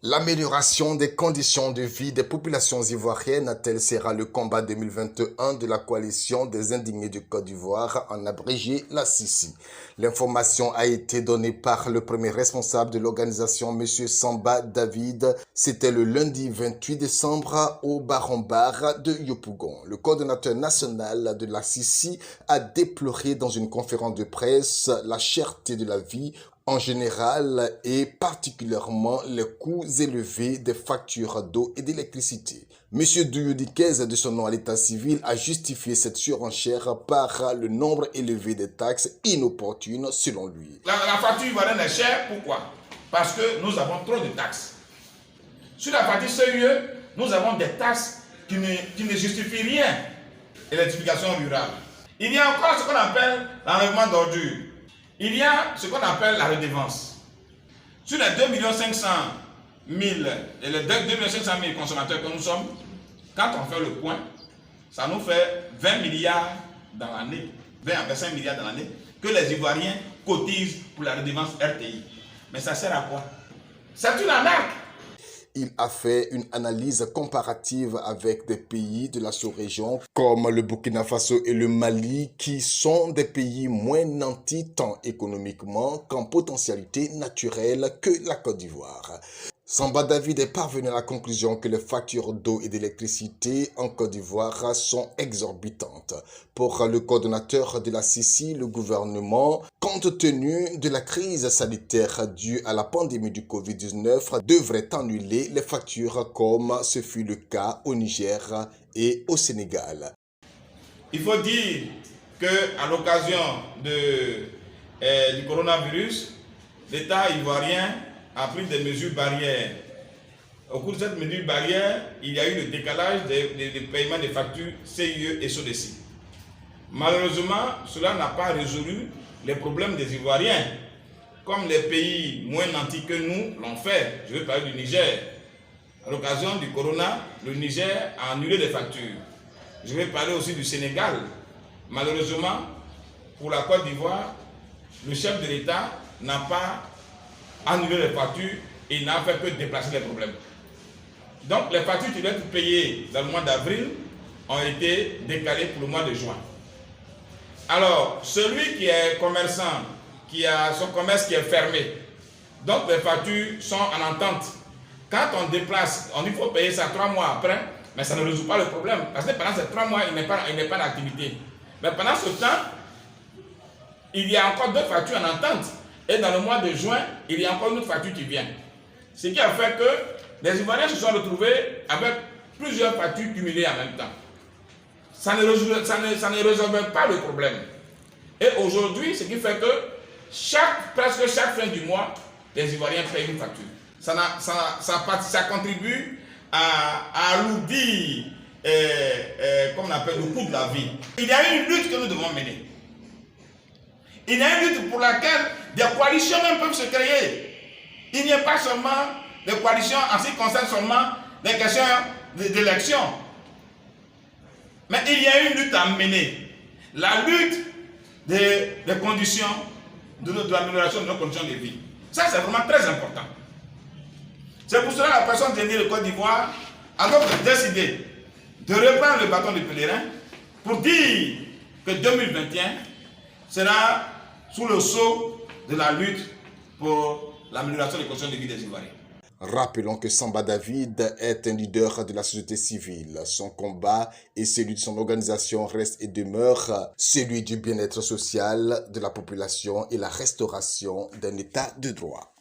L'amélioration des conditions de vie des populations ivoiriennes, tel sera le combat 2021 de la coalition des indignés du Côte d'Ivoire, en abrégé la CICI. L'information a été donnée par le premier responsable de l'organisation, M. Samba David. C'était le lundi 28 décembre au Baron-Bar de Yopougon. Le coordonnateur national de la CICI a déploré dans une conférence de presse la cherté de la vie en général et particulièrement les coûts élevés des factures d'eau et d'électricité. Monsieur Douyoudikez, de son nom à l'état civil, a justifié cette surenchère par le nombre élevé des taxes inopportunes selon lui. La facture ivoirienne est chère, pourquoi? Parce que nous avons trop de taxes. Sur la partie CIE, nous avons des taxes qui ne justifient rien. Électrification rurale. Il y a encore ce qu'on appelle l'enlèvement d'ordures. Il y a ce qu'on appelle la redevance. Sur les 2 500 000 consommateurs que nous sommes, quand on fait le point, ça nous fait 20 milliards dans l'année, 20 à 25 milliards dans l'année, que les Ivoiriens cotisent pour la redevance RTI. Mais ça sert à quoi? C'est une arnaque. Il a fait une analyse comparative avec des pays de la sous-région comme le Burkina Faso et le Mali qui sont des pays moins nantis tant économiquement qu'en potentialité naturelle que la Côte d'Ivoire. Samba David est parvenu à la conclusion que les factures d'eau et d'électricité en Côte d'Ivoire sont exorbitantes. Pour le coordonnateur de la CICI, le gouvernement, compte tenu de la crise sanitaire due à la pandémie du Covid-19, devrait annuler les factures comme ce fut le cas au Niger et au Sénégal. Il faut dire qu'à l'occasion du coronavirus, l'État ivoirien a pris des mesures barrières. Au cours de cette mesure barrière, il y a eu le décalage des paiements des factures CIE et SODECI. Malheureusement, cela n'a pas résolu les problèmes des Ivoiriens, comme les pays moins nantis que nous l'ont fait. Je veux parler du Niger. À l'occasion du corona, le Niger a annulé des factures. Je vais parler aussi du Sénégal. Malheureusement, pour la Côte d'Ivoire, le chef de l'État n'a pas annulé les factures et il n'a fait que déplacer les problèmes. Donc les factures qui devaient être payées dans le mois d'avril ont été décalées pour le mois de juin. Alors, celui qui est commerçant, qui a son commerce qui est fermé, donc les factures sont en entente. Quand on déplace, on dit qu'il faut payer ça 3 mois après, mais ça ne résout pas le problème. Parce que pendant ces 3 mois, il n'est pas d'activité. Mais pendant ce temps, il y a encore 2 factures en entente. Et dans le mois de juin, il y a encore une autre facture qui vient. Ce qui a fait que les Ivoiriens se sont retrouvés avec plusieurs factures cumulées en même temps. Ça ne résolvait pas le problème. Et aujourd'hui, ce qui fait que presque chaque fin du mois, les Ivoiriens payent une facture. Ça contribue à alourdir comme on appelle, le coût de la vie. Il y a une lutte que nous devons mener. Il y a une lutte pour laquelle des coalitions même peuvent se créer. Il n'y a pas seulement des coalitions en ce qui concerne seulement les questions d'élection. Mais il y a une lutte à mener. La lutte des conditions, de l'amélioration de nos conditions de vie. Ça, c'est vraiment très important. C'est pour cela que la personne de Côte d'Ivoire a donc décidé de reprendre le bâton de pèlerin pour dire que 2021 sera sous le sceau de la lutte pour l'amélioration des conditions de vie des Ivoiriens. Rappelons que Samba David est un leader de la société civile. Son combat et celui de son organisation reste et demeure celui du bien-être social de la population et la restauration d'un état de droit.